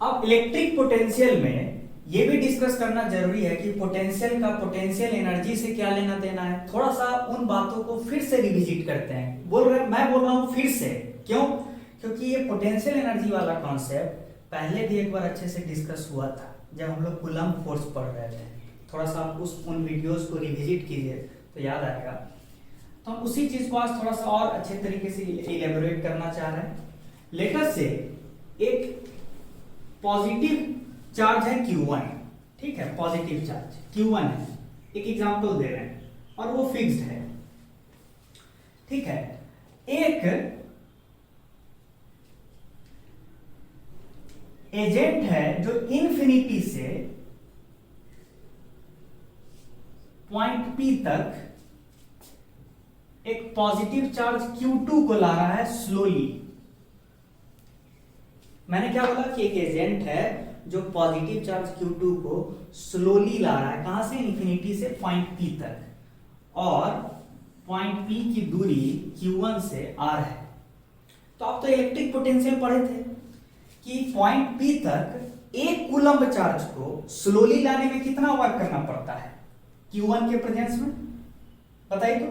अब electric potential में ये भी डिस्कस करना जरूरी है कि पोटेंशियल का पोटेंशियल एनर्जी से क्या लेना देना है। थोड़ा सा उन बातों को फिर से रिविजिट करते हैं। मैं बोल रहा हूं फिर से, क्यों? क्योंकि ये पोटेंशियल एनर्जी वाला कॉन्सेप्ट पहले भी एक बार अच्छे से डिस्कस हुआ था जब हम लोग कूलम्ब फोर्स पढ़ रहे थे। थोड़ा सा आप उन वीडियोस को रिविजिट कीजिए तो याद आएगा। तो हम उसी चीज को आज थोड़ा सा और अच्छे तरीके से इलेबोरेट करना चाह रहे हैं। लेटर से एक पॉजिटिव चार्ज है Q1, ठीक है, पॉजिटिव चार्ज Q1 है, एक एग्जांपल दे रहे हैं और वो फिक्स्ड है, ठीक है। एक एजेंट है जो इन्फिनिटी से पॉइंट P तक एक पॉजिटिव चार्ज Q2 को ला रहा है स्लोली। मैंने क्या बोला कि एक एजेंट है जो पॉजिटिव चार्ज Q2 को स्लोली ला रहा है, कहां से? इन्फिनिटी से पॉइंट P तक, और पॉइंट P की दूरी Q1 से R है। तो आप तो इलेक्ट्रिक पोटेंशियल पढ़े थे कि पॉइंट P तक एक कूलम्ब चार्ज को स्लोली लाने में कितना वर्क करना पड़ता है Q1 के प्रेजेंस में, बताइए। तो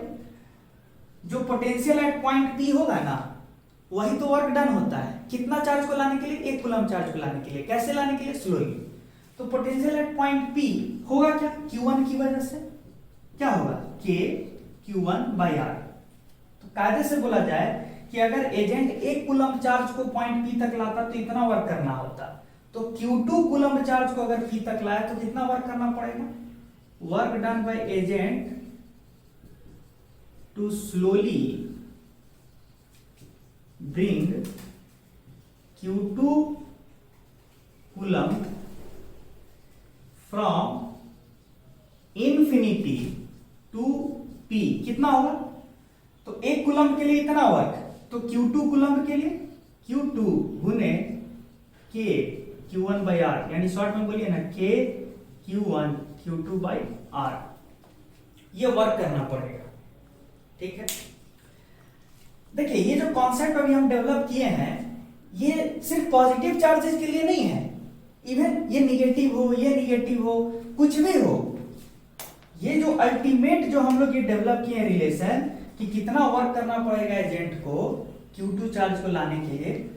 जो पोटेंशियल एट पॉइंट P होगा ना, वही तो वर्क डन होता है। कितना चार्ज को लाने के लिए? एक कूलम्ब चार्ज को लाने के लिए। कैसे लाने के लिए? स्लोली। तो पोटेंशियल एट पॉइंट P होगा क्या? Q1 की वजह से क्या होगा? K Q1 by R। तो कायदे से बोला जाए कि अगर एजेंट एक कूलम्ब चार्ज को पॉइंट P तक लाता तो इतना वर्क करना होता, तो Q2 कूलम्ब चार्ज को अगर P तक लाया तो कितना वर्क करना पड़ेगा? Work done by agent to slowly bring Q2 coulomb from infinity to P। कितना होगा? तो एक कूलम्ब के लिए इतना वर्क, तो Q2 कूलम्ब के लिए Q2 गुने K Q1 by R, यानी शॉर्ट में बोलिए ना K Q1 Q2 by R। ये वर्क करना पड़ेगा, ठीक है। देखिए ये जो कॉन्सेप्ट अभी हम डेवलप किए हैं ये सिर्फ पॉजिटिव चार्जेस के लिए नहीं है, इवन ये निगेटिव हो, ये निगेटिव हो, कुछ भी हो, ये जो अल्टीमेट जो हम लोग ये डेवलप किए हैं रिलेशन कि कितना वर्क करना पड़ेगा एजेंट को Q2 चार्ज को लाने के लिए,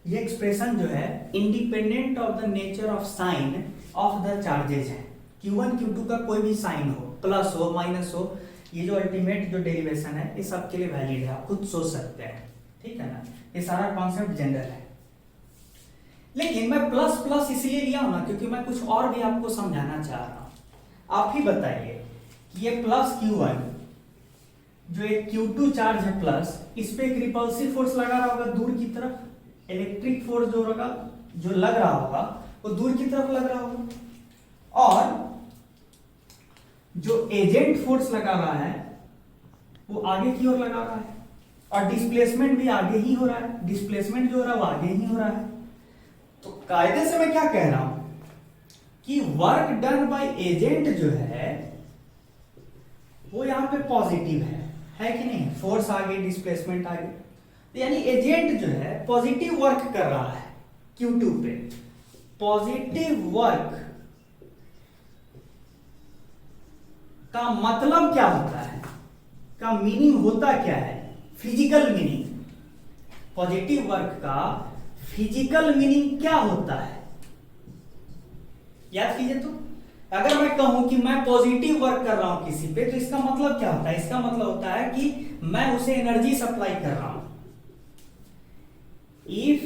ये एक्सप्रेशन जो है independent of the nature of sine of the charges है। Q1 Q2 का कोई भी साइन हो, प्लस हो माइनस हो, ये जो अल्टीमेट जो डेरिवेशन है ये सबके लिए वैलिड है, आप खुद सोच सकते हैं, ठीक है ना। ये सारा कॉन्सेप्ट जनरल है, लेकिन मैं प्लस प्लस इसलिए लिया हूं ना क्योंकि मैं कुछ और भी आपको समझाना चाह रहा हूं। आप ही बताइए कि ये प्लस Q1 जो एक Q2 चार्ज है प्लस, इस पे एक रिपल्सिव फोर्स लगा रहा होगा दूर की तरफ, इलेक्ट्रिक फोर्स जो होगा जो लग रहा होगा वो दूर की तरफ लग रहा होगा, और जो एजेंट फोर्स लगा रहा है वो आगे की ओर लगा रहा है, और डिस्प्लेसमेंट भी आगे ही हो रहा है, डिस्प्लेसमेंट जो हो रहा है वो आगे ही हो रहा है। तो कायदे से मैं क्या कह रहा हूं कि वर्क डन बाय एजेंट जो है वो यहां पे पॉजिटिव है कि नहीं? फोर्स आगे, डिस्प्लेसमेंट आगे, तो यानी एजेंट जो है पॉजिटिव वर्क कर रहा है Q2 पे। पॉजिटिव वर्क का मतलब क्या होता है, का मीनिंग होता क्या है? Physical meaning. पॉजिटिव वर्क का फिजिकल मीनिंग क्या होता है? याद कीजिए। तो अगर मैं कहूं कि मैं पॉजिटिव वर्क कर रहा हूं किसी पे, तो इसका मतलब क्या होता है? इसका मतलब होता है कि मैं उसे एनर्जी सप्लाई कर रहा हूं। If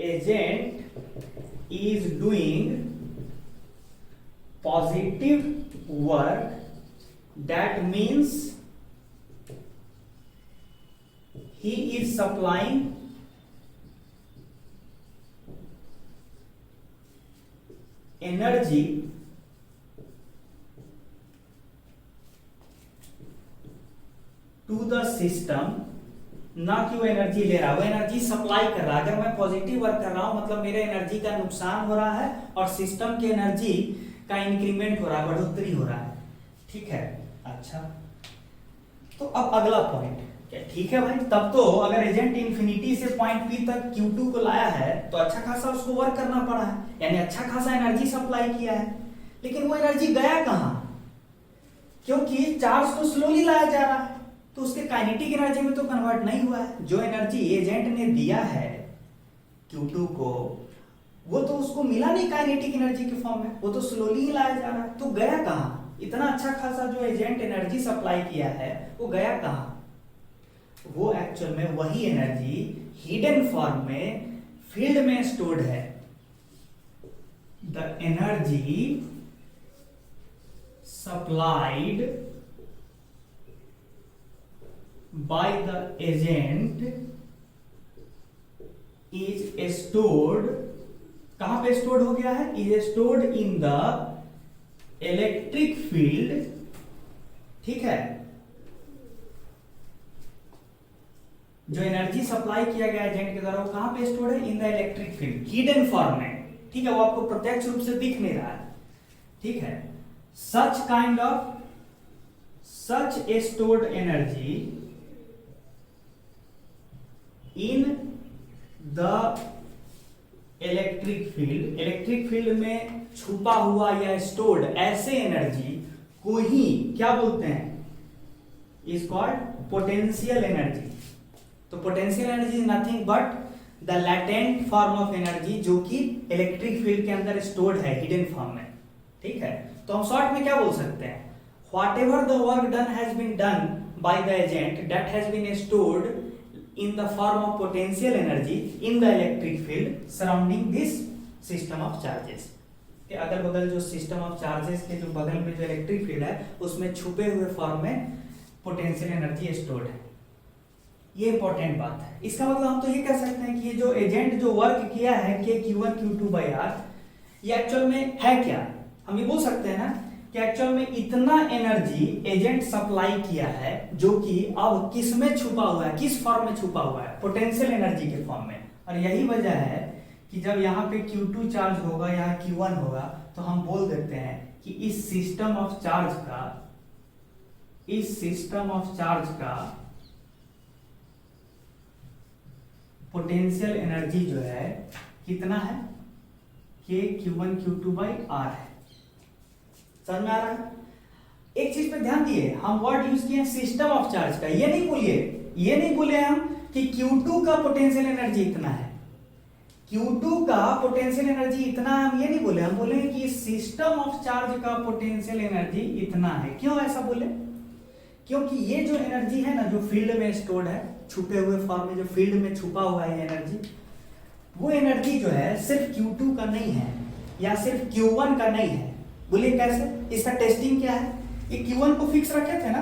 agent is doing positive work, that means he is supplying energy to the system, ना कि वो एनर्जी ले रहा है, वो एनर्जी सप्लाई कर रहा है। अगर मैं पॉजिटिव वर्क कर रहा हूं मतलब मेरे एनर्जी का नुकसान हो रहा है और सिस्टम की एनर्जी का इंक्रीमेंट हो रहा है, बढ़ोतरी हो रहा है, ठीक है। अच्छा, तो अब अगला पॉइंट, क्या ठीक है भाई? तब तो अगर एजेंट इंफिनिटी से पॉइंट पी तक Q2 को लाया है तो अच्छा खासा उसको वर्क करना पड़ा है, यानी अच्छा खासा एनर्जी सप्लाई किया है। लेकिन वो एनर्जी गया कहां? क्योंकि चार्ज तो स्लोली लाया जा रहा है, तो उसके काइनेटिक एनर्जी में तो कन्वर्ट नहीं हुआ है। जो एनर्जी एजेंट ने दिया है Q2 को, वो तो उसको मिला नहीं काइनेटिक एनर्जी के फॉर्म में, वो तो स्लोली ही लाया जा रहा है। तो गया कहां? इतना अच्छा खासा जो एजेंट एनर्जी सप्लाई किया है वो गया कहां? वो एक्चुअल में वही एनर्जी हिडन फॉर्म में फील्ड में स्टोर्ड है। The energy supplied by the agent is stored, कहां पे स्टोर्ड हो गया है? Is stored in the electric field. ठीक है, जो एनर्जी सप्लाई किया गया एजेंट के द्वारा वो कहां पे स्टोर्ड है? In the electric field, hidden form में। ठीक है, वो आपको प्रत्यक्ष रूप से दिख नहीं रहा है। ठीक है, such a stored energy in the electric field में छुपा हुआ या स्टोर्ड ऐसे एनर्जी को ही क्या बोलते हैं? Is called potential energy. तो potential energy is nothing but the latent form of energy जो कि इलेक्ट्रिक फील्ड के अंदर स्टोर्ड है हिडन फॉर्म में। ठीक है, तो हम शॉर्ट में क्या बोल सकते हैं? Whatever the work done has been done by the agent that has been stored in the form of potential energy in the electric field surrounding this system of charges। के अगल बगल जो सिस्टम ऑफ चार्जेस के जो बगल में जो electric field है उसमें छुपे हुए फॉर्म में पोटेंशियल एनर्जी स्टोर्ड है। ये इंपॉर्टेंट बात है। इसका मतलब हम तो ये कह सकते हैं कि ये जो एजेंट जो वर्क किया है के Q1 Q2 by R, ये एक्चुअल में है क्या? हम ये बोल सकते हैं ना कि एक्चुअल में इतना एनर्जी एजेंट सप्लाई किया है जो कि अब किस में छुपा हुआ है? किस फॉर्म में छुपा हुआ है? पोटेंशियल एनर्जी के फॉर्म में। और यही वजह है कि जब यहाँ पे Q2 चार्ज होगा, यहाँ Q1 होगा, तो हम बोल देते हैं कि इस सिस्टम ऑफ चार्ज का पोटेंशियल एनर्जी जो है कितना है? के Q1 Q2 by R है। समझ में आ रहा है? एक चीज पे ध्यान दिए, हम वर्ड यूज किए सिस्टम ऑफ चार्ज का। ये नहीं बोले हम कि Q2 का पोटेंशियल एनर्जी इतना है, Q2 का पोटेंशियल एनर्जी इतना है, हम ये नहीं बोले। हम बोले कि सिस्टम ऑफ चार्ज का पोटेंशियल एनर्जी इतना है। क्यों ऐसा बोले? क्योंकि ये जो एनर्जी है ना, जो फील्ड में स्टोर्ड है, छुपे हुए फॉर्म में जो फील्ड में छुपा हुआ है एनर्जी, वो एनर्जी जो है सिर्फ Q2 का नहीं है या सिर्फ Q1 का नहीं है। बोलिए कैसे? इसका टेस्टिंग क्या है? ये Q1 को फिक्स रखे थे ना,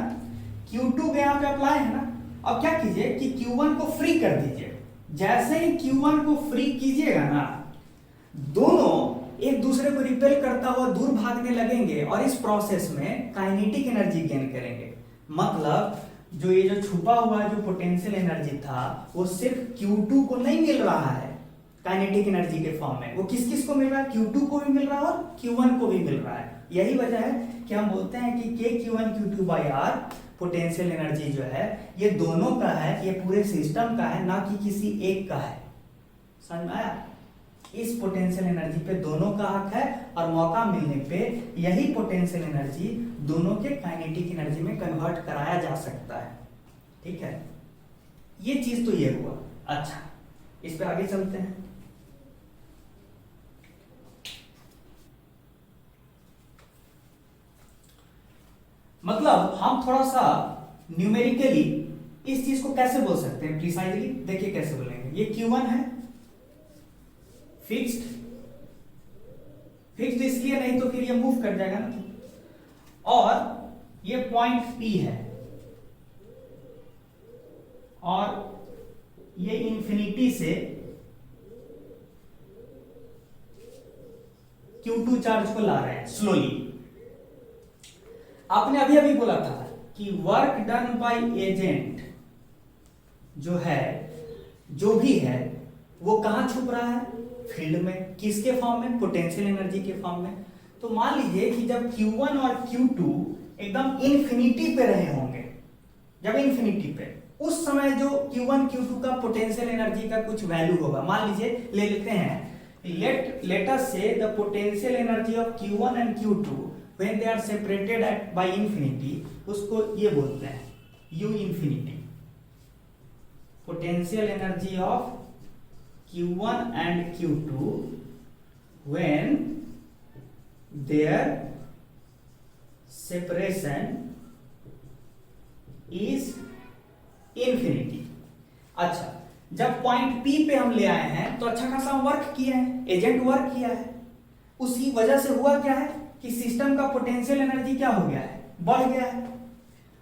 Q2 पे यहाँ पे अप्लाई है ना। अब क्या कीजिए कि Q1 को फ्री कर दीजिए। जैसे ही Q1 को फ्री कीजिएगा ना, दोनों एक दूसरे को रिपेल करता हुआ दूर भागने लगेंगे और इस प्रोसेस में काइनेटिक एनर्जी गेन करेंगे। मतलब जो ये जो छुपा हुआ जो पोटेंशियल एनर्जी था वो सिर्फ Q2 को नहीं मिल रहा है काइनेटिक एनर्जी के फॉर्म में, वो किस किस को मिल रहा है? Q2 को भी मिल रहा है और Q1 को भी मिल रहा है। यही वजह है कि हम बोलते हैं कि के Q1 Q2 by R potential energy जो है ये दोनों का है, ये पूरे सिस्टम का है, ना कि किसी एक का है। समझ में आया? इस पोटेंशियल एनर्जी पे दोनों का हक है और मौका मिलने पे यही पोटेंशियल एनर्जी दोनों के काइनेटिक एनर्जी में कन्वर्ट कराया जा सकता है। ठीक है, ये चीज तो ये हुआ। अच्छा, इस पे आगे चलते हैं। मतलब हम थोड़ा सा न्यूमेरिकली इस चीज को कैसे बोल सकते हैं प्रिसाइजली? देखिए कैसे बोलेंगे। ये Q1 है, फिक्स्ड इसलिए नहीं तो फिर ये मूव कर जाएगा ना, और ये पॉइंट P है और ये इंफिनिटी से Q2 चार्ज को ला रहे हैं स्लोली। आपने अभी अभी बोला था कि वर्क डन बाय एजेंट जो है, जो भी है, वो कहां छुप रहा है? फील्ड में। किसके फॉर्म में? पोटेंशियल एनर्जी के फॉर्म में। तो मान लीजिए कि जब Q1 और Q2 एकदम इंफिनिटी पे रहे होंगे, जब इंफिनिटी पे, उस समय जो Q1 Q2 का पोटेंशियल एनर्जी का कुछ वैल्यू होगा, मान लीजिए ले लेते हैं, let us say the potential energy of Q1 and Q2 when they are separated at by infinity, उसको ये बोलते हैं U infinity, potential energy of Q1 and Q2 when their separation is infinity। अच्छा, जब पॉइंट P पे हम ले आए हैं तो अच्छा खासा वर्क किया है, एजेंट वर्क किया है, उसकी वजह से हुआ क्या है कि सिस्टम का पोटेंशियल एनर्जी क्या हो गया है, बढ़ गया है।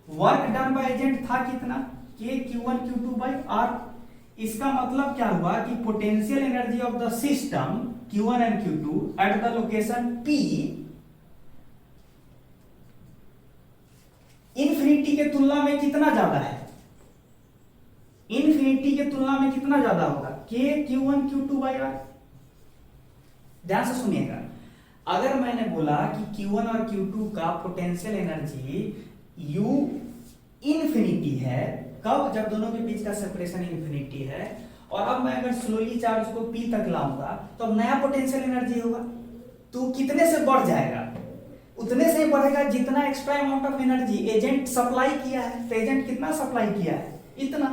वर्क डन बाय एजेंट था कितना, K Q1 Q2 by R। इसका मतलब क्या हुआ कि potential energy of the system Q1 and Q2 at the location P infinity के तुलना में कितना ज्यादा है, इन्फिनिटी के तुलना में कितना ज्यादा होगा, K Q1 Q2 by R। ध्यान से सुनिएगा, अगर मैंने बोला कि Q1 और Q2 का पोटेंशियल एनर्जी U इन्फिनिटी है, कब, जब दोनों के बीच का सेपरेशन इन्फिनिटी है, और अब मैं अगर स्लोली चार्ज को P तक लाऊंगा तो अब नया पोटेंशियल एनर्जी होगा, तो कितने से बढ़ जाएगा, उतने से बढ़ेगा जितना extra amount of energy agent supply किया है। तो एजेंट कितना सप्लाई किया है, इतना,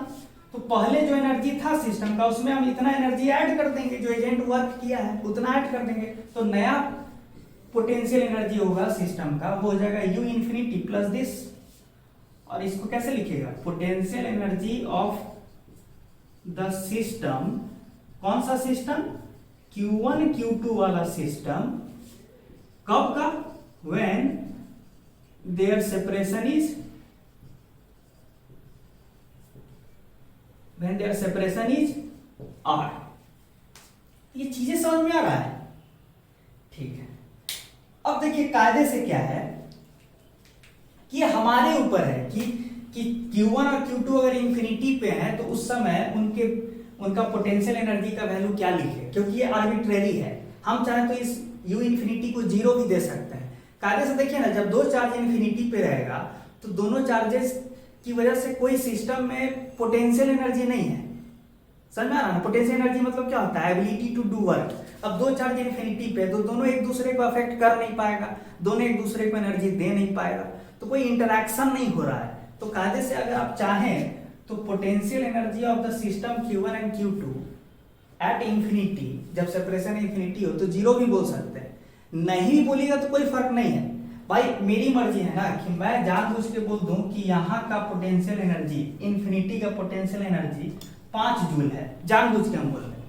तो पहले जो एनर्जी था सिस्टम का उसमें हम इतना एनर्जी ऐड कर देंगे, जो एजेंट वर्क किया है उतना ऐड कर देंगे, तो नया पोटेंशियल एनर्जी होगा सिस्टम का, वो हो जाएगा U इन्फिनिटी प्लस दिस। और इसको कैसे लिखेगा, potential energy of the system, कौन सा सिस्टम, Q1 Q2 वाला सिस्टम, कब का, when their separation is R। ये चीजें समझ में आ रहा है, ठीक है। अब देखिए कायदे से क्या है कि हमारे ऊपर है कि Q1 और Q2 अगर इंफिनिटी पे है तो उस समय उनका पोटेंशियल एनर्जी का वैल्यू क्या लिखे, क्योंकि ये आर्बिट्रेरी है, हम चाहें तो इस U इन्फिनिटी को 0 भी दे सकते हैं। कायदे से देखिए ना, जब दो चार्ज इन्फिनिटी पे रहेगा तो दोनों चार्जेस की वजह से कोई सिस्टम में पोटेंशियल एनर्जी नहीं है, समझ में आ रहा है। पोटेंशियल एनर्जी मतलब क्या होता है, एबिलिटी टू डू वर्क। अब दो चार्ज इन्फिनिटी पे तो दोनों एक दूसरे को अफेक्ट कर नहीं पाएगा, दोनों एक दूसरे को एनर्जी दे नहीं पाएगा, तो कोई इंटरैक्शन नहीं हो रहा है। तो कायदे से अगर आप चाहें तो potential energy of the system Q1 and Q2 at infinity, जब सेपरेशन इंफिनिटी हो तो 0 भी बोल सकते हैं, नहीं बोलिएगा तो कोई फर्क नहीं है भाई, मेरी मर्जी है ना कि मैं जानबूझ के बोल दूं कि यहाँ का पोटेंशियल एनर्जी, इंफिनिटी का पोटेंशियल एनर्जी 5 जूल है, जानबूझ के हम बोल रहे हैं,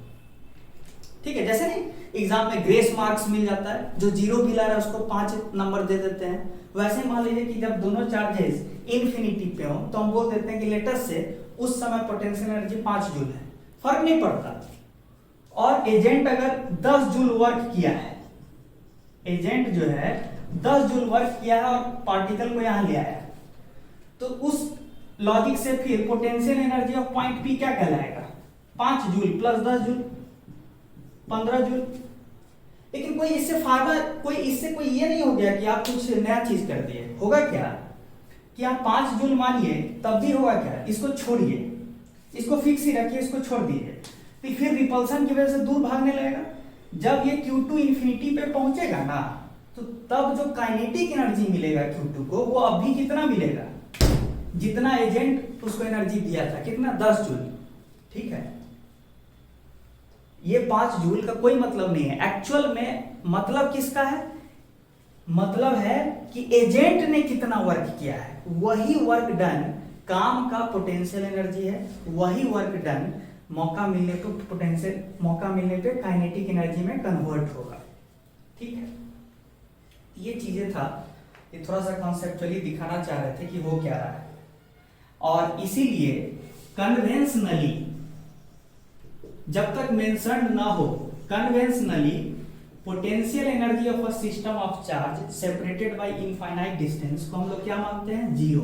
ठीक है। जैसे नहीं एग्जाम में ग्रेस मार्क्स मिल जाता है, जो 0 भी ला रहा है उसको 5 नंबर दे देते हैं, वैसे मान लीजिए कि जब दोनों चार्जेस इंफिनिटी पे हो तो हम बोल देते हैं कि लेटेस्ट से उस समय पोटेंशियल एनर्जी 5 जूल है, फर्क नहीं पड़ता। और एजेंट अगर 10 जूल वर्क किया है, एजेंट जो है 10 जूल वर्क किया है और पार्टिकल को यहां ले आया, तो उस लॉजिक से फिर potential energy of point P क्या कहलाएगा, 5 जूल प्लस 10 जूल 15 जूल। लेकिन कोई इससे फायदा, कोई ये नहीं हो गया कि आप कुछ नया चीज कर दिए, होगा क्या कि आप 5 जूल मानिए तब भी होगा क्या, इसको छोड़िए, इसको फिक्स ही रखिए, इसको छोड़ दीजिए, तो फिर रिपल्सन की वजह से दूर भागने लगेगा। जब ये Q2 इंफिनिटी पे पहुंचेगा ना, तो तब जो काइनेटिक एनर्जी मिलेगा Q2 को, वो अभी कितना मिलेगा, जितना एजेंट उसको एनर्जी दिया था, कितना, 10 जूल, ठीक है। ये 5 जूल का कोई मतलब नहीं है, एक्चुअल में मतलब किसका है, मतलब है कि एजेंट ने कितना वर्क किया है, वही वर्क डन काम का पोटेंशियल एनर्जी है, वही वर्क डन मौका मिलने पे काइनेटिक एनर्जी में कन्वर्ट होगा, ठीक है। ये चीजें था, ये थोड़ा सा कॉन्सेप्चुअली दिखाना चाह रहे थे कि हो क्या रहा है, और इसीलिए कन्वेंशनली जब तक मेंशन्ड ना हो, conventionally potential energy of a system of charge separated by infinite distance को हम लोग क्या मानते हैं, 0।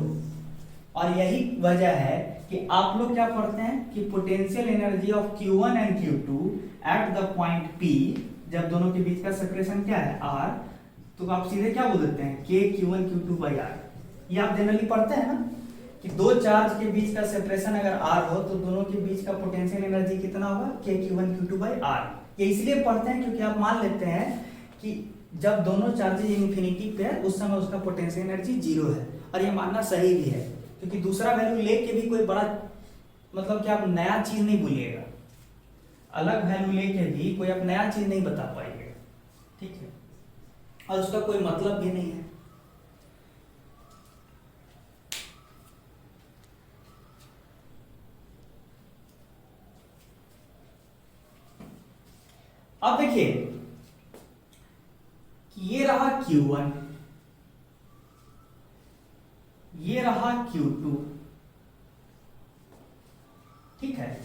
और यही वजह है कि आप लोग क्या पढ़ते हैं कि potential energy of Q1 and Q2 at the point P, जब दोनों के बीच का सेपरेशन क्या है, R, तो आप सीधे क्या बोल देते हैं, K Q1 Q2 by R। ये आप जनरली पढ़ते हैं ना, कि दो चार्ज के बीच का सेपरेशन अगर आर हो तो दोनों के बीच का पोटेंशियल एनर्जी कितना होगा, के Q1 Q2 बाई आर। ये इसलिए पढ़ते हैं क्योंकि आप मान लेते हैं कि जब दोनों चार्जेज इन्फिनिटी पे है उस समय उसका पोटेंशियल एनर्जी जीरो है, और ये मानना सही भी है क्योंकि दूसरा वैल्यू लेके भी कोई बड़ा मतलब कि आप नया चीज नहीं बोलिएगा, अलग वैल्यू लेके भी कोई आप नया चीज नहीं बता पाएंगे, ठीक है, और उसका कोई मतलब भी नहीं है। अब देखिए कि ये रहा Q1, ये रहा Q2, ठीक है।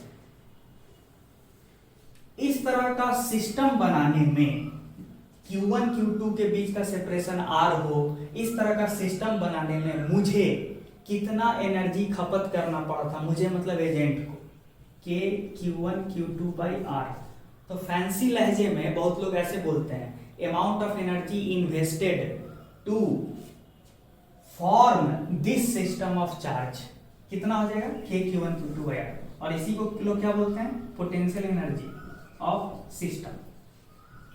इस तरह का सिस्टम बनाने में Q1 Q2 के बीच का सेपरेशन R हो, इस तरह का सिस्टम बनाने में मुझे कितना एनर्जी खपत करना पड़ा था, मुझे मतलब एजेंट को, के Q1 Q2 बाई R। तो फैंसी लहजे में बहुत लोग ऐसे बोलते हैं, amount of energy invested to form this system of charge कितना हो जाएगा, के Q1 Q2 बाई R, और इसी को लोग क्या बोलते हैं, पोटेंशियल एनर्जी ऑफ सिस्टम।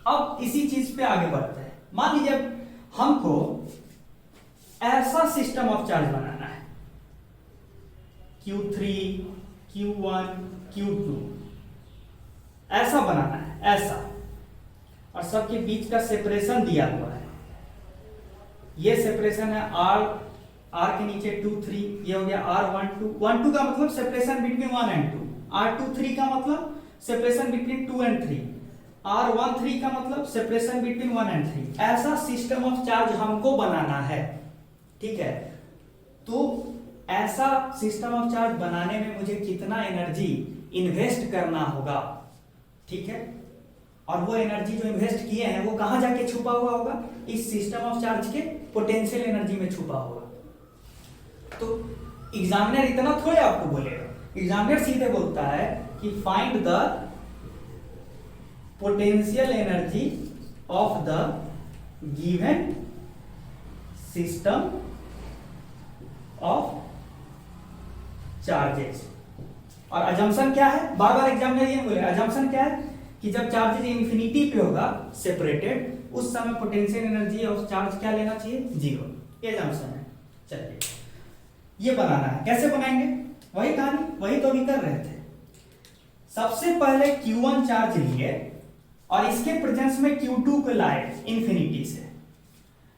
अब इसी चीज पे आगे बढ़ते हैं। मान लीजिए हमको ऐसा सिस्टम ऑफ चार्ज बनाना है, Q3 Q1 Q2 ऐसा बनाना है, ऐसा, और सबके बीच का सेपरेशन दिया हुआ है, ये सेपरेशन है R के नीचे 2 3, ये हो गया R1 2, 1 2 का मतलब सेपरेशन बिटवीन 1 एंड 2, R2 3 का मतलब सेपरेशन बिटवीन 2 एंड 3, R1 3 का मतलब सेपरेशन बिटवीन 1 एंड 3। ऐसा सिस्टम ऑफ चार्ज हमको बनाना है, ठीक है। तो ऐसा सिस्टम ऑफ चार्ज बनाने में मुझे कितना एनर्जी इन्वेस्ट करना होगा, ठीक है, और वो एनर्जी जो इन्वेस्ट किए हैं वो कहां जाके छुपा हुआ होगा, इस सिस्टम ऑफ चार्ज के पोटेंशियल एनर्जी में छुपा होगा। तो एग्जामिनर इतना थोड़े आपको बोलेगा, एग्जामिनर सीधे बोलता है कि find the potential energy of the given system of charges. और अजम्पशन क्या है, बार बार एग्जामिनर ये बोले, अजम्पशन क्या है कि जब चार्जेस इन्फिनिटी पे होगा सेपरेटेड, उस समय पोटेंशियल एनर्जी ऑफ चार्ज क्या लेना चाहिए, जीरो। ये अजम्पशन है। चलिए ये बनाना है, कैसे बनाएंगे, वही कहानी, वही तो अभी कर रहे थे। सबसे पहले Q1 चार्ज लिए और इसके प्रेजेंस में Q2 को लाए इन्फिनिटी से,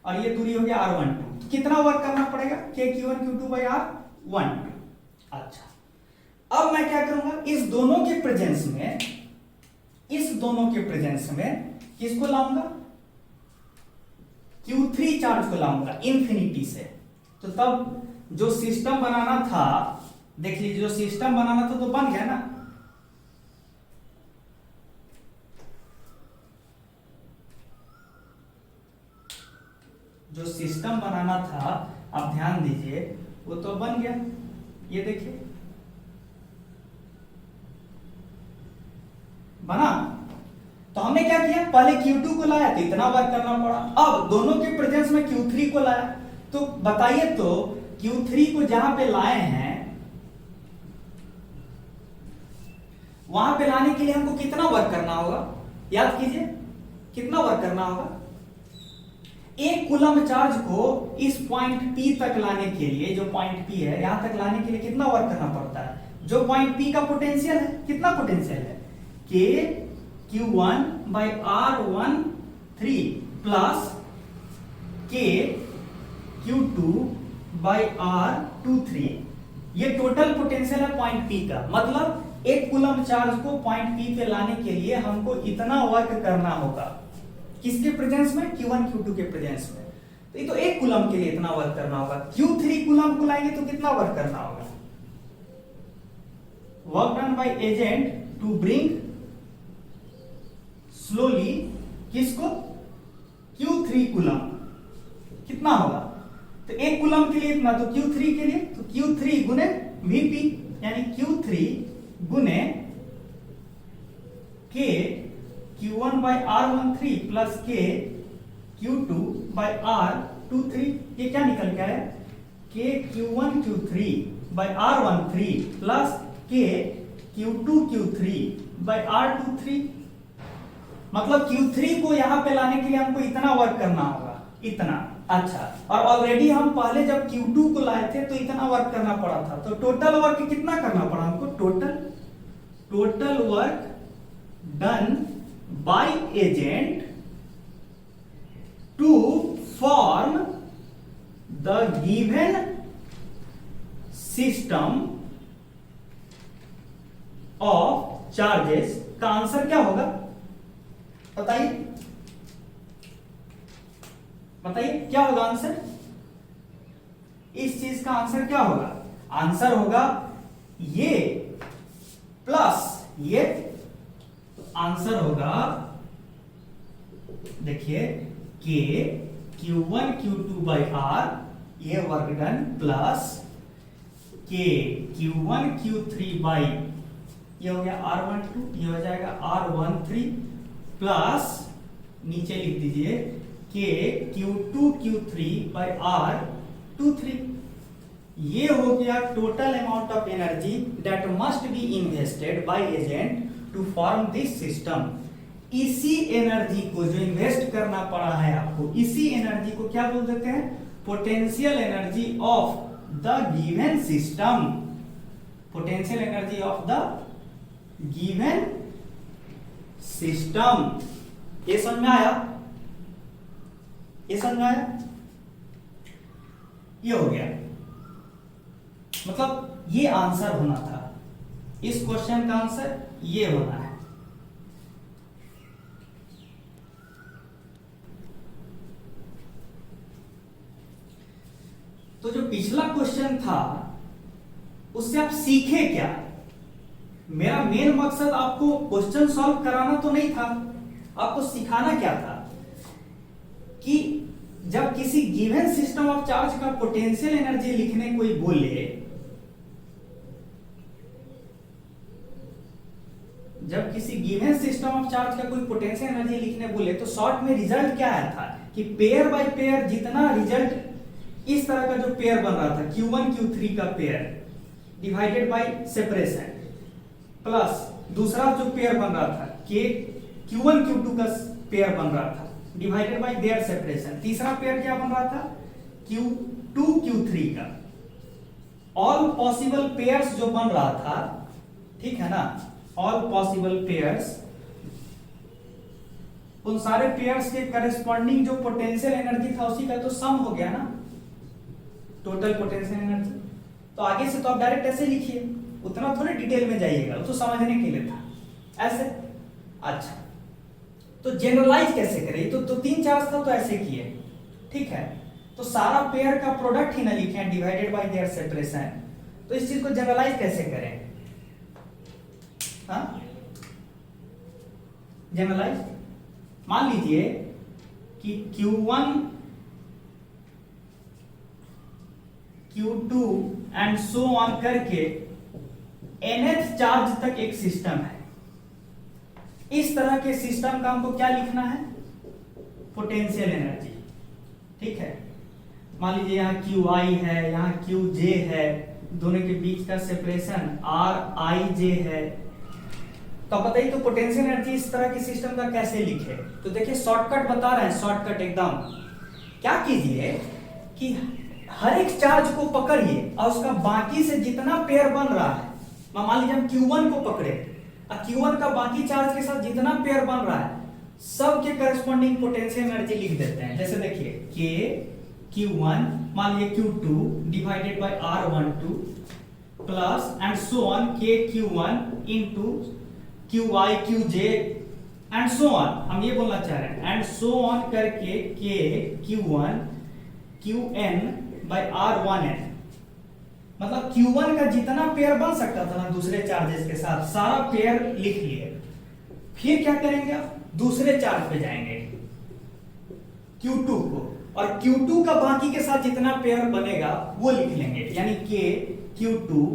और ये दूरी हो गया R1 2, तो कितना वर्क करना पड़ेगा, के Q1 Q2 बाई R1 2। अच्छा, अब मैं क्या करूंगा, इस दोनों के प्रेजेंस में किसको लाऊंगा, Q3 चार्ज को लाऊंगा इन्फिनिटी से। तो तब जो सिस्टम बनाना था, देख लीजिए, जो सिस्टम बनाना था तो बन गया ना, जो सिस्टम बनाना था, आप ध्यान दीजिए, वो तो बन गया। ये देखिए बना। तो हमने क्या किया, पहले Q2 को लाया तो इतना वर्क करना पड़ा, अब दोनों के प्रेजेंस में Q3 को लाया, तो बताइए तो Q3 को जहां पे लाए हैं वहां पे लाने के लिए हमको कितना वर्क करना होगा, याद कीजिए, कितना वर्क करना होगा, एक कूलम चार्ज को इस पॉइंट P तक लाने के लिए, जो पॉइंट P है यहां तक लाने के लिए कितना वर्क करना पड़ता है, जो पॉइंट P का पोटेंशियल है, कितना पोटेंशियल है, के Q1 बाई R1 3 प्लस के Q2 बाई R2 3, ये टोटल पोटेंशियल है पॉइंट P का। मतलब एक कूलम चार्ज को पॉइंट P पे लाने के लिए हमको इतना वर्क करना होगा, किसके प्रेजेंस में, Q1 Q2 के प्रेजेंस में। तो ये तो एक कूलम के लिए इतना वर्क करना होगा, Q3 कूलम को लाएंगे तो कितना वर्क करना होगा, work done by agent to bring slowly किसको, Q3 कूलम, कितना होगा, तो एक कूलम के लिए इतना, तो Q3 के लिए तो Q3 गुने Vp, यानी Q3 गुने K Q1 by R13 plus K Q2 by R23, ये क्या निकल के आया, के Q1 Q3 bye R13 plus के Q2 Q3 बाय R23। मतलब Q3 को यहां पे लाने के लिए हमको इतना वर्क करना होगा, इतना। अच्छा, और ऑलरेडी हम पहले जब Q2 को लाए थे तो इतना वर्क करना पड़ा था, तो टोटल वर्क कितना करना पड़ा हमको? Total work done by agent to form the given system of charges का आंसर क्या होगा? बताइए क्या होगा आंसर? इस चीज का आंसर क्या होगा? आंसर होगा ये प्लस ये। आंसर होगा, देखिए, के Q1 Q2 बाई R, ये वर्क डन, प्लस के Q1 Q3 बाई, ये हो गया R12, ये हो जाएगा R13, प्लस नीचे लिख दीजिए के Q2 Q3 बाई R23। ये हो गया total amount of energy that must be invested by agent to form this system. इसी एनर्जी को जो इन्वेस्ट करना पड़ा है आपको, इसी एनर्जी को क्या बोल देते हैं? Potential energy of the given system. Potential energy of the given system. ये समझ में आया? ये समझ में आया? ये हो गया, मतलब ये आंसर होना था, इस क्वेश्चन का आंसर ये होना है। तो जो पिछला क्वेश्चन था उससे आप सीखे क्या? मेरा मेन मकसद आपको क्वेश्चन सॉल्व कराना तो नहीं था, आपको सिखाना क्या था कि जब किसी गिवन सिस्टम ऑफ चार्ज का पोटेंशियल एनर्जी लिखने कोई बोले, जब किसी गिवन सिस्टम ऑफ चार्ज का कोई पोटेंशियल एनर्जी लिखने बोले तो शॉर्ट में रिजल्ट क्या आया था कि पेयर बाय पेयर जितना रिजल्ट इस तरह का जो पेयर बन रहा था Q1 Q3 का pair divided by separation, plus दूसरा जो पेयर बन रहा था के Q1 Q2 का पेयर बन रहा था डिवाइडेड बाय देयर सेपरेशन, तीसरा पेयर क्या बन रहा था? Q2 Q3 का। ऑल पॉसिबल पेयर्स जो बन रहा था, ठीक है ना, ऑल पॉसिबल पेयर्स, उन सारे पेयर्स के करस्पॉन्डिंग जो पोटेंशियल एनर्जी था उसी का तो सम हो गया ना, टोटल पोटेंशियल एनर्जी। तो आगे से तो आप डायरेक्ट ऐसे लिखिए, उतना थोड़े डिटेल में जाइएगा, तो समझने के लिए था ऐसे। अच्छा, तो जनरलाइज कैसे करें? तो 3 चार्ज था तो ऐसे किए, ठीक है। तो सारा पेयर का प्रोडक्ट ही ना लिखे डिवाइडेड बाय देयर सेपरेशन, तो इस चीज को जनरलाइज कैसे करें? हाँ, जनरलाइज मान लीजिए कि Q1 Q2 and so on करके nth चार्ज तक एक सिस्टम है। इस तरह के सिस्टम का हमको क्या लिखना है? पोटेंशियल एनर्जी, ठीक है। मान लीजिए यहाँ QI है, यहाँ QJ है, दोनों के बीच का सेपरेशन RIJ है। तो बताइए तो पोटेंशियल एनर्जी इस तरह के सिस्टम का कैसे लिखे? तो देखिए शॉर्टकट बता रहे हैं, शॉर्टकट एकदम। क्या कीजिए कि हर एक चार्ज को पकड़िए और उसका बाकी से जितना पेयर बन रहा है, मान लीजिए हम Q1 को पकड़े और Q1 का बाकी चार्ज के साथ जितना पेयर बन रहा है सब के करस्पॉन्डिंग पोटेंशियल एनर्जी लिख देते हैं। जैसे देखिए K Q1 मान लीजिए Q2 divided by R12 plus and so on K Q1 into QI QJ and so on. हम ये बोलना चाह रहे हैं एंड सो ऑन करके K Q1 QN by R1N, मतलब Q1 का जितना पेयर बन सकता था ना दूसरे चार्जेस के साथ, सारा पेयर लिख लिए। फिर क्या करेंगे आप? दूसरे चार्ज पे जाएंगे Q2 को, और Q2 का बाकी के साथ जितना पेयर बनेगा वो लिख लेंगे, यानी K Q2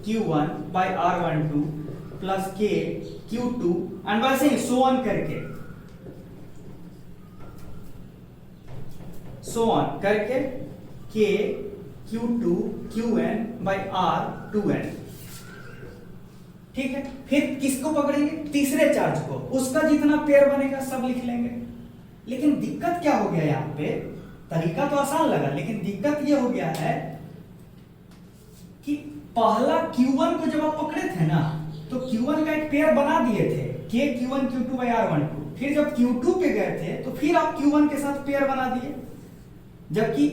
Q1 by R12 plus K Q2 and वैसे ही सो ऑन करके, सो ऑन करके K Q2 Qn by R 2n। ठीक है, फिर किसको पकड़ेंगे? तीसरे चार्ज को, उसका जितना पेयर बनेगा सब लिख लेंगे। लेकिन दिक्कत क्या हो गया यहाँ पे? तरीका तो आसान लगा, लेकिन दिक्कत ये हो गया है कि पहला Q1 को जब आप पकड़े थे ना, तो Q1 का एक पेयर बना दिए थे K Q1 Q2 by R12। फिर जब Q2 पे गए थे तो फिर आप Q1 के साथ पेयर बना दिए, जबकि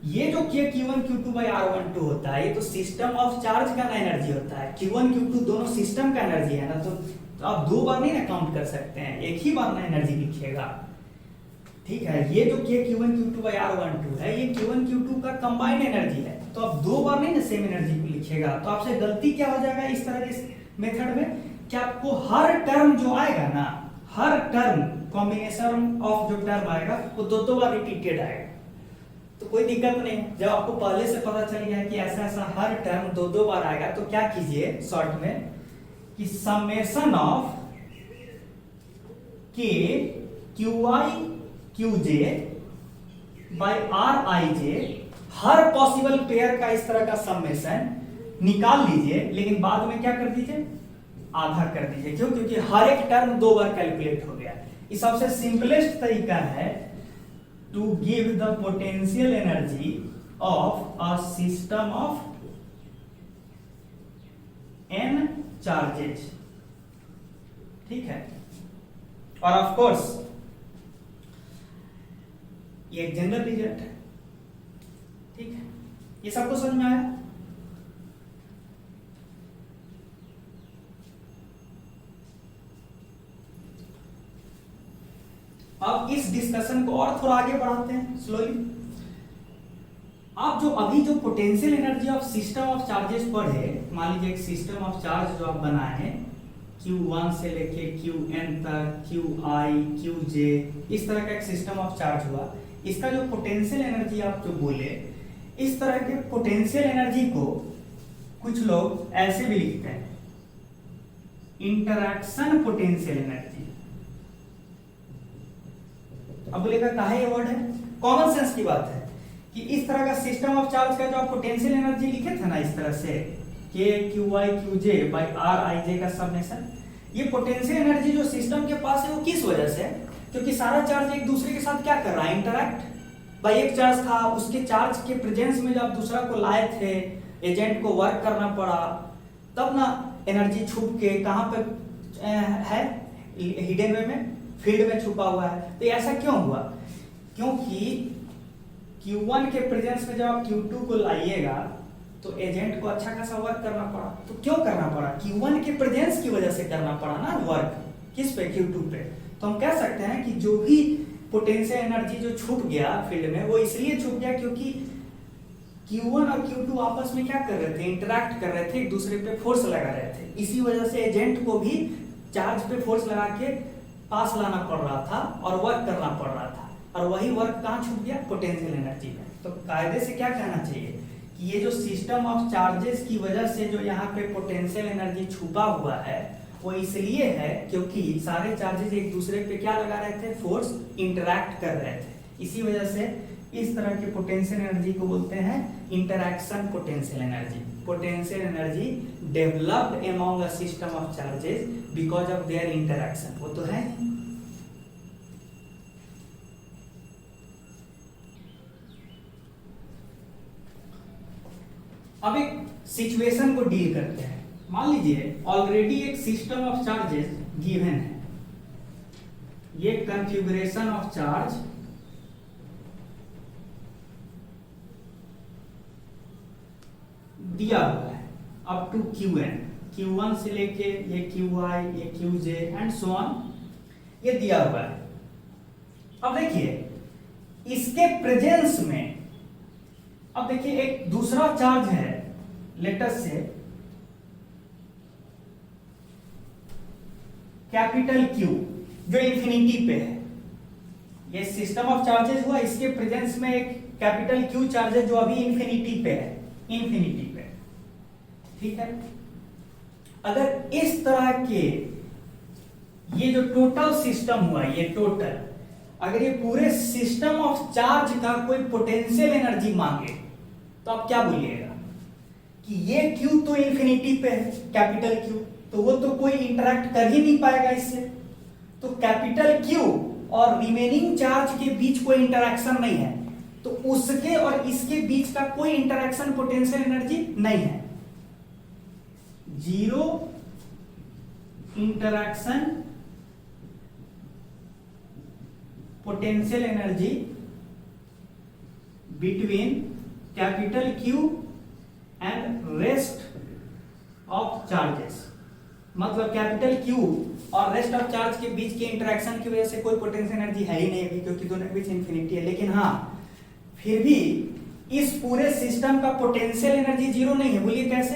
ये जो K Q1 Q2 by R12 होता है, ये तो सिस्टम ऑफ चार्ज का एनर्जी होता है। Q1 Q2 दोनों सिस्टम का एनर्जी है ना, तो आप दो बार नहीं ना काउंट कर सकते हैं, एक ही बार ना एनर्जी लिखिएगा। ठीक है, ये जो K Q1 Q2 by R12 है, ये Q1 Q2 का कंबाइंड एनर्जी है, तो आप दो बार नहीं ना सेम एनर्जी को लिखिएगा। तो आपसे गलती क्या हो जाएगा इस तरह के मेथड में, कि आपको हर टर्म जो आएगा ना, हर टर्म कॉम्बिनेशन ऑफ जो टर्म आएगा वो दो दो बार रिपीटेड आएगा। तो कोई दिक्कत नहीं, जब आपको पहले से पता चल गया कि ऐसा ऐसा हर टर्म दो दो बार आएगा, तो क्या कीजिए शॉर्ट में कि summation of K Qi Qj by Rij, her possible pair का इस तरह का समेशन निकाल लीजिए, लेकिन बाद में क्या कर दीजिए? आधा कर दीजिए। क्यों? क्योंकि हर एक टर्म दो बार कैलकुलेट हो गया। इस सबसे सिंपलेस्ट तरीका है to give the potential energy of a system of n charges. ठीक है, और ऑफ कोर्स ये एक जनरल रिजल्ट है। ठीक है, ये सबको समझ में आया? अब इस डिस्कशन को और थोड़ा आगे बढ़ाते हैं स्लोली। आप जो अभी जो potential energy of system of charges पढ़े, मान लीजिए एक सिस्टम ऑफ चार्ज जो आप बनाए हैं, Q1 से लेके Qn तक, Qi Qj, इस तरह का एक सिस्टम ऑफ चार्ज हुआ। इसका जो पोटेंशियल एनर्जी आप जो बोले, इस तरह के पोटेंशियल एनर्जी को कुछ लोग ऐसे भी लिखते हैं, इंटरैक्शन पोटेंशियल एनर्जी। अब बोलेगा काहे ये वर्ड है? कॉमन सेंस की बात है कि इस तरह का सिस्टम ऑफ चार्ज का जो आप पोटेंशियल एनर्जी लिखे थे ना इस तरह से, K Qi Qj by Rij का समेशन, ये पोटेंशियल एनर्जी जो सिस्टम के पास है वो किस वजह से है? क्योंकि सारा चार्ज एक दूसरे के साथ क्या कर रहा है? इंटरैक्ट। भाई एक चार्ज था, उसके चार्ज के प्रेजेंस में जब आप दूसरा को लाए थे, एजेंट को वर्क करना पड़ा, तब ना एनर्जी छुप के कहां पे है? हिडन वे में, फील्ड में छुपा हुआ है। तो ऐसा क्यों हुआ? क्योंकि Q1 के प्रेजेंस में जब आप Q2 को लाइएगा तो एजेंट को अच्छा खासा वर्क करना पड़ा। तो क्यों करना पड़ा? Q1 के प्रेजेंस की वजह से करना पड़ा ना वर्क। किस पे? Q2 पे। तो हम कह सकते हैं कि जो भी पोटेंशियल एनर्जी जो छुप गया फील्ड में, वो इसलिए छुप गया क्योंकि Q1 और Q2 आपस में क्या कर रहे थे? इंटरैक्ट कर रहे थे, एक दूसरे पे फोर्स लगा रहे थे। इसी वजह से एजेंट को भी चार्ज पे फोर्स लगा के पास लाना पड़ रहा था और वर्क करना पड़ रहा था, और वही वर्क कहाँ छुप गया? पोटेंशियल एनर्जी में। तो कायदे से क्या कहना चाहिए कि ये जो सिस्टम ऑफ चार्जेस की वजह से जो यहाँ पे पोटेंशियल एनर्जी छुपा हुआ है, वो इसलिए है क्योंकि सारे चार्जेस एक दूसरे पे क्या लगा रहे थे? फोर्स, इंटरैक्ट कर रहे थे। इसी वजह से इस तरह के पोटेंशियल एनर्जी को बोलते हैं interaction potential energy. Potential energy developed among a system of charges because of their interaction. वो तो है। अब एक सिचुएशन को डील करते हैं। मान लीजिए ऑलरेडी एक सिस्टम ऑफ चार्जेस गिवन है, ये कॉन्फ़िगरेशन ऑफ चार्ज दिया हुआ है अप टू Qn, Q1 से लेके ये Qi, ये Qj एंड सो ऑन, ये दिया हुआ है। अब देखिए इसके प्रेजेंस में, अब देखिए एक दूसरा चार्ज है, लेटर से कैपिटल Q जो इंफिनिटी पे है। ये सिस्टम ऑफ चार्जेस हुआ, इसके प्रेजेंस में एक कैपिटल Q चार्ज है जो अभी इंफिनिटी पे है, इंफिनिटी पे। ठीक है, अगर इस तरह के ये जो टोटल सिस्टम हुआ, ये टोटल, अगर ये पूरे सिस्टम ऑफ चार्ज का कोई पोटेंशियल एनर्जी मांगे तो आप क्या बोलिएगा कि ये Q तो इंफिनिटी पे है, कैपिटल Q, तो वो तो कोई इंटरेक्ट कर ही नहीं पाएगा इससे। तो कैपिटल Q और रिमेनिंग चार्ज के बीच कोई इंटरेक्शन नहीं है, तो उसके और इसके बीच का कोई इंटरेक्शन पोटेंशियल एनर्जी नहीं है, zero interaction potential energy between capital Q and rest of charges. मतलब कैपिटल Q और रेस्ट ऑफ चार्ज के बीच के इंटरेक्शन की वजह से कोई पोटेंशियल एनर्जी है ही नहीं अभी, क्योंकि दोनों के बीच इंफिनिटी है। लेकिन हाँ, फिर भी इस पूरे सिस्टम का पोटेंशियल एनर्जी जीरो नहीं है। बोलिए कैसे?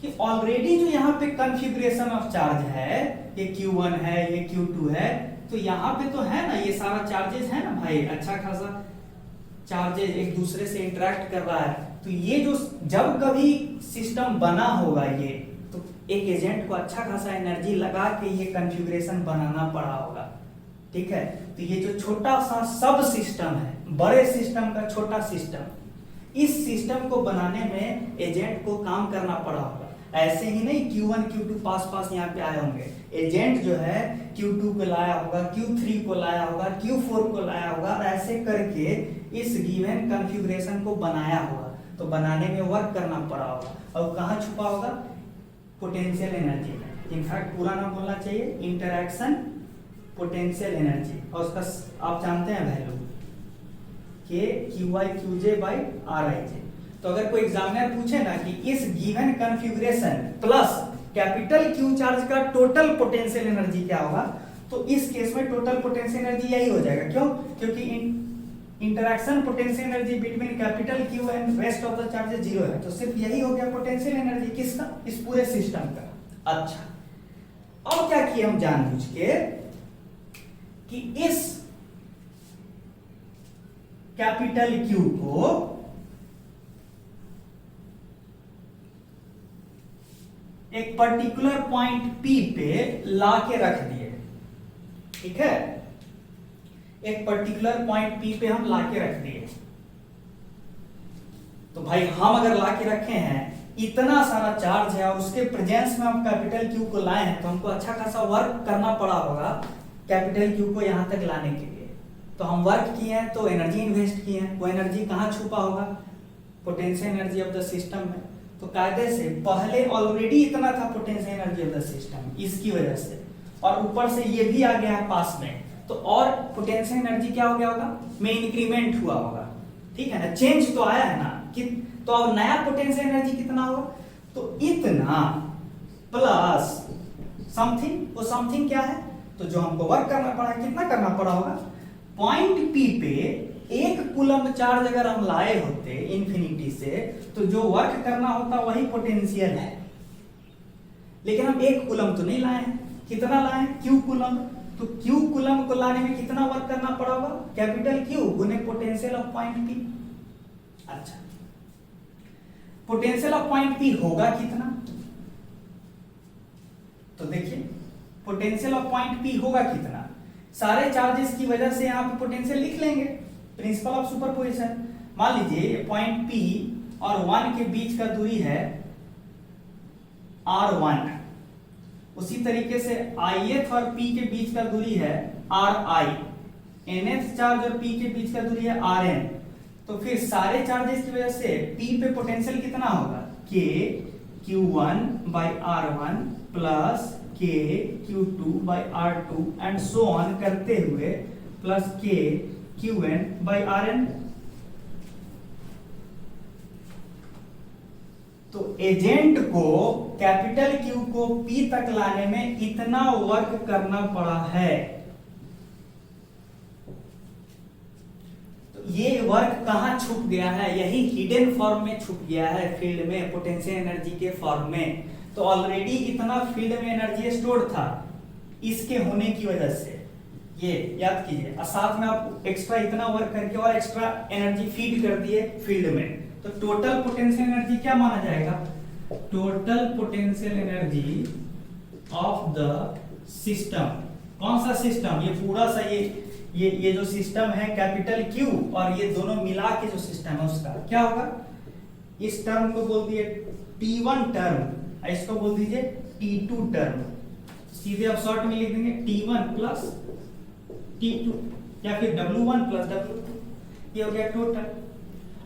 कि ऑलरेडी जो यहाँ पे कॉन्फ़िगरेशन ऑफ चार्ज है, ये Q1 है, ये Q2 है, तो यहाँ पे तो है ना, ये सारा चार्जेस है ना भाई, अच्छा खासा चार्जेस एक दूसरे से इंटरेक्ट कर रहा है। तो ये जो जब कभी सिस्टम बना होगा ये, तो एक एजेंट को अच्छा खासा एनर्जी लगा के ये कॉन्फ़िगरेशन बनाना पड़ा होगा, ठीक है। तो ये जो छोटा सा सब सिस्टम है, बड़े सिस्टम का छोटा सिस्टम, इस सिस्टम को बनाने में एजेंट को काम करना पड़ा होगा। ऐसे ही नहीं Q1 Q2 पास पास यहाँ पे आए होंगे, एजेंट जो है Q2 को लाया होगा, Q3 को लाया होगा, Q4 को लाया होगा, ऐसे करके इस गिवन कॉन्फ़िगरेशन को बनाया होगा। तो बनाने में वर्क करना पड़ा होगा, और कहाँ छुपा होगा? पोटेंशियल एनर्जी में। इनफैक्ट पूरा नाम बोलना चाहिए इंटरैक्शन पोटेंशियल एनर्जी, और उसका आप जानते हैं वैल्यू के QI QJ बाई RIJ। तो अगर कोई एग्जामिनर पूछे ना कि इस given configuration plus capital Q charge का टोटल पोटेंशियल एनर्जी क्या होगा, तो इस केस में टोटल पोटेंशियल एनर्जी यही हो जाएगा। क्यों? क्योंकि interaction potential energy between capital Q and rest of the charges zero है, तो सिर्फ यही हो गया पोटेंशियल एनर्जी किसका? इस पूरे सिस्टम का। अच्छा, अब क्या किया हम जानबूझ के कि इस कैपिटल Q को एक पर्टिकुलर पॉइंट P पे ला के रख दिए, ठीक है। एक पर्टिकुलर पॉइंट P पे हम ला के रख दिए। तो भाई हम अगर ला के रखे हैं, इतना सारा चार्ज है और उसके प्रेजेंस में हम कैपिटल Q को लाए हैं, तो हमको अच्छा खासा वर्क करना पड़ा होगा कैपिटल Q को यहां तक लाने के लिए। तो हम वर्क किए हैं, तो एनर्जी इन्वेस्ट किए हैं। वो एनर्जी कहां छुपा होगा? Potential energy of the system में। तो कायदे से पहले ऑलरेडी इतना था potential energy of the system, इसकी वजह से, और ऊपर से ये भी आ गया है पास में, तो और पोटेंशियल एनर्जी क्या हो गया होगा? में इंक्रीमेंट हुआ होगा, ठीक है ना, चेंज तो आया है ना कि, तो अब नया पोटेंशियल एनर्जी कितना होगा? तो इतना प्लस समथिंग। वो समथिंग क्या है? तो जो हमको वर्क करना पड़ा, कितना करना पड़ा होगा? पॉइंट P पे एक कूलम चार्ज अगर हम लाए होते इंफिनिटी से, तो जो वर्क करना होता वही पोटेंशियल है। लेकिन हम एक कूलम तो नहीं लाए हैं, कितना लाए हैं? Q coulomb. तो Q कूलम को लाने में कितना वर्क करना पड़ा होगा? कैपिटल Q गुने पोटेंशियल ऑफ पॉइंट P। अच्छा, पोटेंशियल ऑफ पॉइंट P होगा कितना? तो देखिए पोटेंशियल ऑफ पॉइंट P होगा कितना? सारे चार्जेस की वजह से यहां पे पोटेंशियल लिख लेंगे, प्रिंसिपल ऑफ सुपरपोजिशन। मान लीजिए पॉइंट P और 1 के बीच का दूरी है R1, उसी तरीके से ith और P के बीच का दूरी है Ri, nth चार्ज और P के बीच का दूरी है Rn। तो फिर सारे चार्जेस की वजह से P पे पोटेंशियल कितना होगा? K Q1 by R1 plus K Q2 by R2 and so on करते हुए plus K Qn by Rn। तो एजेंट को कैपिटल Q को P तक लाने में इतना वर्क करना पड़ा है। तो ये वर्क कहां छुप गया है? यही हिडन फॉर्म में छुप गया है, फील्ड में, पोटेंशियल एनर्जी के फॉर्म में। तो ऑलरेडी इतना फील्ड में एनर्जी स्टोर था इसके होने की वजह से, ये याद कीजिए। और साथ में आप एक्स्ट्रा इतना वर्क करके और एक्स्ट्रा एनर्जी फीड कर दिए फील्ड में, तो टोटल पोटेंशियल एनर्जी क्या माना जाएगा? Total potential energy of the system. कौन सा सिस्टम? ये पूरा सा ये जो सिस्टम है कैपिटल Q और ये दोनों मिला के जो सिस्टम है उसका क्या होगा? इस टर्म को बोल दिए T1 टर्म, इसको बोल दीजिए T2 टर्म। सीधे आप शॉर्ट में लिख देंगे T1 प्लस T2 या फिर W1 प्लस W2, ये हो गया टोटल।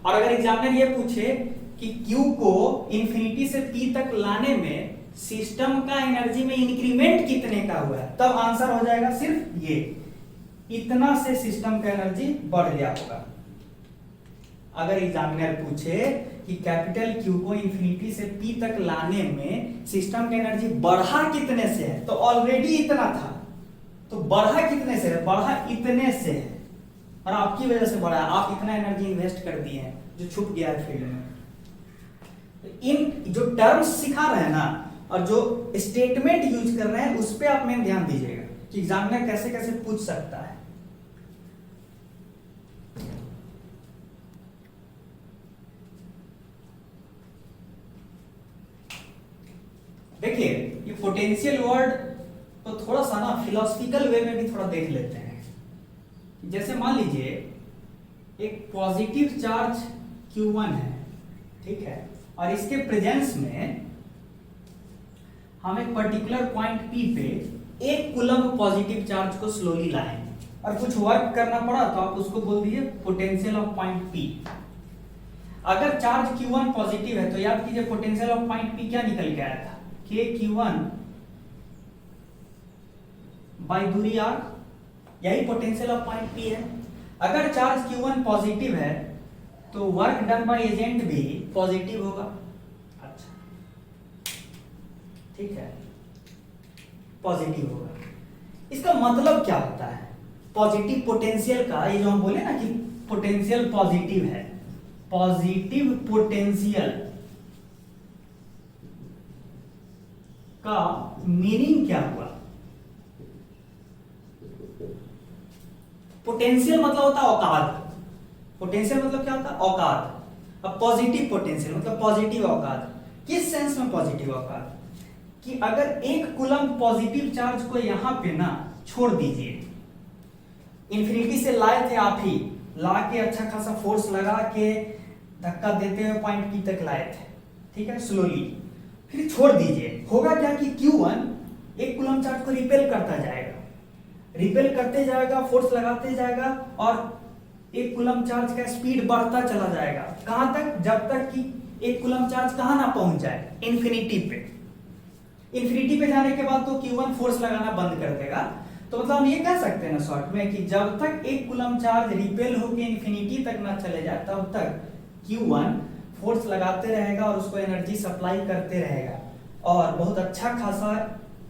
और अगर एग्जामिनर ये पूछे कि Q को इंफिनिटी से P तक लाने में सिस्टम का एनर्जी में इंक्रीमेंट कितने का हुआ है, तब आंसर हो जाएगा सिर्फ ये, इतना से सिस्टम का एनर्जी बढ़ गया होगा। अगर एग्जामिनर पूछे कि कैपिटल Q को इंफिनिटी से P तक लाने में सिस्टम का एनर्जी बढ़ा कितने से है, तो ऑलरेडी इतना था, तो बढ़ा कितने से है, बढ़ा इतने से है, और आपकी वजह से बढ़ा, आप इतना एनर्जी इन्वेस्ट कर दिए हैं जो छुप गया है फील्ड में। इन जो टर्म्स सिखा रहे हैं ना और जो स्टेटमेंट यूज कर रहे हैं उस पे आप मेन ध्यान दीजिएगा कि एग्जामिनर कैसे कैसे पूछ सकता है। देखिए ये पोटेंशियल वर्ड तो थोड़ा सा ना फिलोसफिकल वे में भी थोड़ा देख लेते हैं। जैसे मान लीजिए एक पॉजिटिव चार्ज Q1 है, ठीक है, और इसके प्रेजेंस में हम एक पर्टिकुलर पॉइंट P पे एक कूलम पॉजिटिव चार्ज को स्लोली लाएंगे और कुछ वर्क करना पड़ा तो आप उसको बोल दीजिए पोटेंशियल ऑफ पॉइंट P। अगर चार्ज Q1 पॉजिटिव है तो याद कीजिए पोटेंशियल ऑफ पॉइंट P क्या निकल के आया था, KQ1 बाई दूरी R, यही पोटेंशियल ऑफ पॉइंट P है। अगर चार्ज Q1 पॉजिटिव है तो वर्क डन बाय एजेंट भी पॉजिटिव होगा। अच्छा, ठीक है, पॉजिटिव होगा। इसका मतलब क्या होता है पॉजिटिव पोटेंशियल का, ये जो हम बोले ना कि पोटेंशियल पॉजिटिव है, पॉजिटिव पोटेंशियल का मीनिंग क्या हुआ? पोटेंशियल मतलब होता है औकात, पोटेंशियल मतलब क्या होता है औकात। अब पॉजिटिव पोटेंशियल मतलब पॉजिटिव औकात, किस सेंस में पॉजिटिव औकात कि अगर एक कूलम पॉजिटिव चार्ज को यहां पे ना छोड़ दीजिए, इंफिनिटी से लाए थे आप ही, ला के अच्छा खासा फोर्स लगा के धक्का देते हुए पॉइंट P तक लाए थे, ठीक है, स्लोली, फिर छोड़ दीजिए, होगा क्या कि Q1 एक कूलम चार्ज को रिपेल करता जाएगा, रिपेल करते जाएगा, फोर्स लगाते जाएगा और एक कूलम चार्ज का स्पीड बढ़ता चला जाएगा। कहां तक? जब तक कि एक कूलम चार्ज कहां ना पहुंच जाए, इंफिनिटी पे। इंफिनिटी पे जाने के बाद तो Q1 फोर्स लगाना बंद कर देगा। तो मतलब हम ये कह सकते हैं ना शॉर्ट में कि जब तक एक कूलम चार्ज रिपेल होकर इंफिनिटी तक ना चले जाए तब तक Q1 फोर्स लगाते रहेगा और उसको एनर्जी सप्लाई करते रहेगा और बहुत अच्छा खासा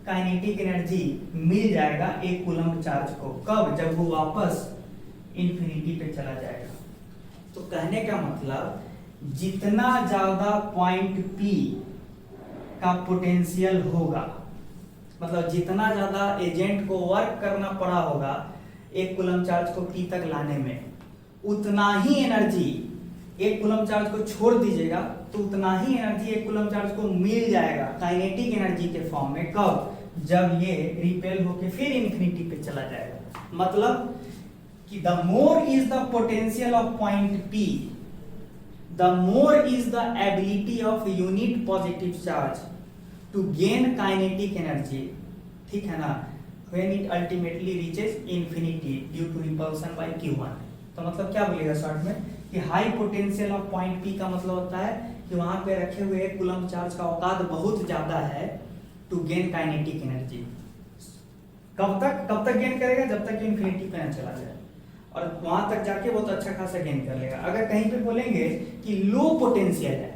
काइनेटिक एनर्जी मिल जाएगा एक कूलम चार्ज को। कब? जब वो वापस इंफिनिटी पे चला जाएगा। तो कहने का मतलब जितना ज्यादा पॉइंट P का पोटेंशियल होगा, मतलब जितना ज्यादा एजेंट को वर्क करना पड़ा होगा एक कूलम चार्ज को P तक लाने में, उतना ही एनर्जी एक कूलम चार्ज को छोड़ दीजिएगा तो उतना ही एनर्जी एक कूलम चार्ज को मिल जाएगा काइनेटिक एनर्जी के फॉर्म में। कब? जब ये रिपेल होके फिर इंफिनिटी पे चला जाएगा। मतलब कि the more is the potential of point P, the more is the ability of unit positive charge to gain kinetic energy, ठीक है ना, when it ultimately reaches infinity due to repulsion by Q1। तो मतलब क्या बोलेगा short में कि high potential of point P का मतलब होता है कि वहां पे रखे हुए एक कूलम चार्ज का औकात बहुत ज्यादा है टू गेन काइनेटिक एनर्जी। कब तक गेन करेगा? जब तक इंफिनिटी पे ना चला जाए, और वहां तक जाके बहुत अच्छा खासा गेन कर लेगा। अगर कहीं पे बोलेंगे कि लो पोटेंशियल है,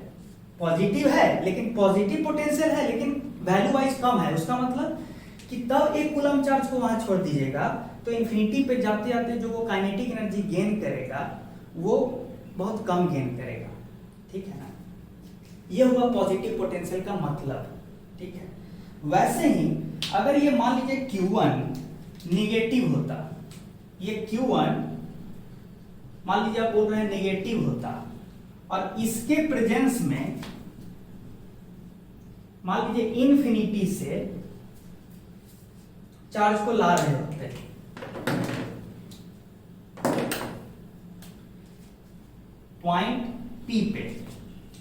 पॉजिटिव है लेकिन पॉजिटिव पोटेंशियल है लेकिन वैल्यू वाइज कम है, उसका मतलब कि तब एक कूलम चार्ज को वहां छोड़ दीजिएगा तो इंफिनिटी पे जाते जाते जो वो काइनेटिक एनर्जी गेन करेगा वो बहुत कम गेन करेगा, ठीक है ना। ये हुआ पॉजिटिव पोटेंशियल का मतलब, ठीक है। वैसे ही अगर ये मान लीजिए Q1 निगेटिव होता, ये Q1 मान लीजिए आप बोल रहे हैं नेगेटिव होता और इसके प्रेजेंस में मान लीजिए इंफिनिटी से चार्ज को ला रहे होते, पॉइंट P पे,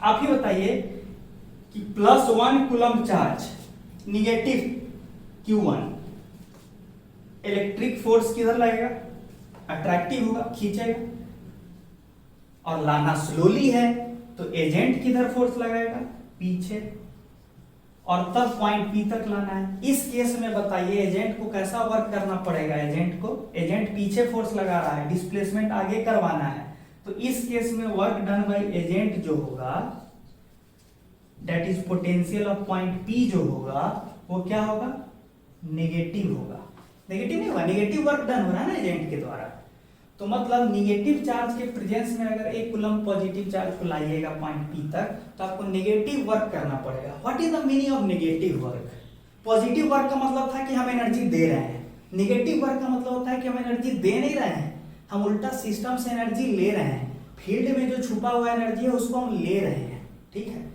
आप ही बताइए कि +1 coulomb charge negative Q1 electric force किधर लगेगा, अट्रैक्टिव होगा, खींचेगा, और लाना स्लोली है तो एजेंट किधर फोर्स लगाएगा, पीछे, और तब पॉइंट P तक लाना है। इस केस में बताइए एजेंट को कैसा वर्क करना पड़ेगा, एजेंट पीछे फोर्स लगा रहा है, डिस्प्लेसमेंट आगे करवाना है, तो इस केस में वर्क डन बाय एजेंट जो होगा that is potential of point P जो होगा वो क्या होगा, नेगेटिव होगा। नेगेटिव नहीं होगा, नेगेटिव वर्क डन हो रहा है ना एजेंट के द्वारा। तो मतलब निगेटिव चार्ज के प्रेजेंस में अगर 1 कूलम पॉजिटिव चार्ज को लाइएगा पॉइंट P तक तो आपको नेगेटिव वर्क करना पड़ेगा। What is the meaning of negative work? Positive work का मतलब था कि हम एनर्जी दे रहे हैं, नेगेटिव वर्क का मतलब होता है कि हम एनर्जी दे नहीं रहे हैं, हम उल्टा सिस्टम से एनर्जी ले रहे हैं। फील्ड में जो छुपा हुआ एनर्जी है उसको हम ले रहे हैं, ठीक है।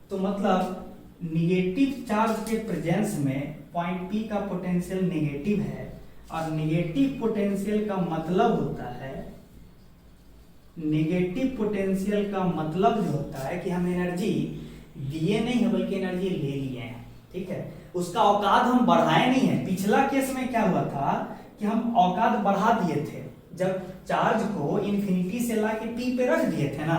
तो मतलब निगेटिव चार्ज के प्रेजेंस में पॉइंट P का पोटेंशियल नेगेटिव है, और नेगेटिव पोटेंशियल का मतलब होता है, नेगेटिव पोटेंशियल का मतलब जो होता है कि हम एनर्जी दिए नहीं है बल्कि एनर्जी ले लिए हैं, ठीक है। उसका औकात हम बढ़ाए नहीं है। पिछला केस में क्या हुआ था कि हम औकात बढ़ा दिए थे, जब चार्ज को इन्फिनिटी से ला के P पे रख दिए थे ना,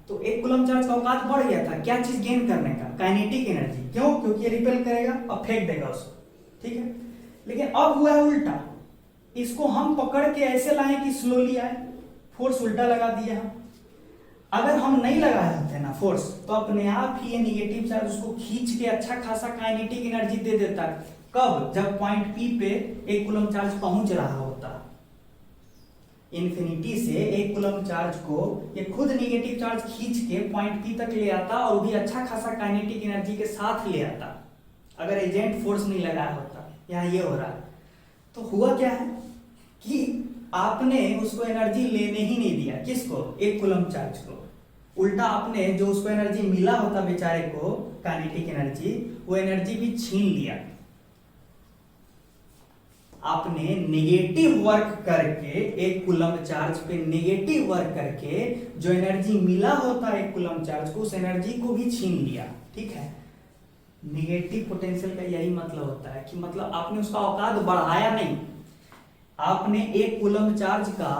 तो 1 कूलम चार्ज का औकात बढ़ गया था। क्या चीज गेन करने का, काइनेटिक एनर्जी। क्यों? क्योंकि ये रिपेल करेगा और फेंक देगा उसको, ठीक है। लेकिन अब हुआ है उल्टा, इसको हम पकड़ के ऐसे लाए कि स्लोली आए, फोर्स उल्टा लगा दिया हम। अगर हम नहीं लगाए होते ना फोर्स तो अपने आप ही ये निगेटिव चार्ज उसको खींच के अच्छा खासा काइनेटिक एनर्जी दे देता। कब? जब पॉइंट P पे 1 कूलम चार्ज पहुंच रहा होता। इन्फिनिटी से 1 कूलम चार्ज को ये खुद निगेटिव चार्ज खींच के पॉइंट P तक ले आता और भी अच्छा खासा काइनेटिक एनर्जी के साथ ले आता, अगर एजेंट फोर्स नहीं लगाया होता। यहाँ ये हो रहा है। तो हुआ क्या है कि आपने उसको एनर्जी लेने ही नहीं दिया। किसको? 1 कूलम चार्ज को। उल्टा आपने जो उसको एनर्जी मिला होता बेचारे को, काइनेटिक एनर्जी, वो एनर्जी भी छीन लिया। आपने नेगेटिव वर्क करके 1 कूलम चार्ज पे नेगेटिव वर्क करके जो एनर्जी मिला होता 1 कूलम चार्ज को, उस एनर्जी को भी छीन लिया, ठीक है। नेगेटिव पोटेंशियल का यही मतलब होता है कि मतलब आपने उसका औकात बढ़ाया नहीं, आपने 1 कूलम चार्ज का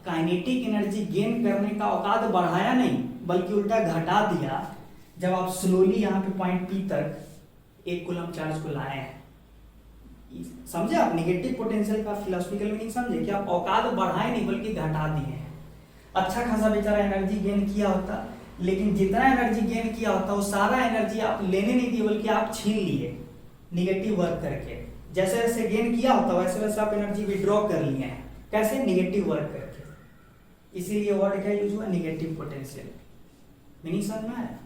काइनेटिक एनर्जी गेन करने का औकात बढ़ाया नहीं बल्कि उल्टा घटा दिया, जब आप स्लोली यहाँ पे पॉइंट P तक 1 कूलम चार्ज को लाए हैं। समझे आप नेगेटिव पोटेंशियल का फिलोसफिकल मीनिंग? समझे कि आप औकात बढ़ाए नहीं बल्कि घटा दिए हैं। अच्छा खासा बेचारा एनर्जी गेन किया होता, लेकिन जितना एनर्जी गेन किया होता वो सारा एनर्जी आप लेने नहीं दिए बल्कि आप छीन लिए निगेटिव वर्क करके। जैसे जैसे गेन किया होता वैसे वैसे आप एनर्जी विड्रॉ कर लिए हैं। कैसे? निगेटिव वर्क करके। इसीलिए वर्ड क्या यूज हुआ? Negative potential. मीनिंग समझ में आया?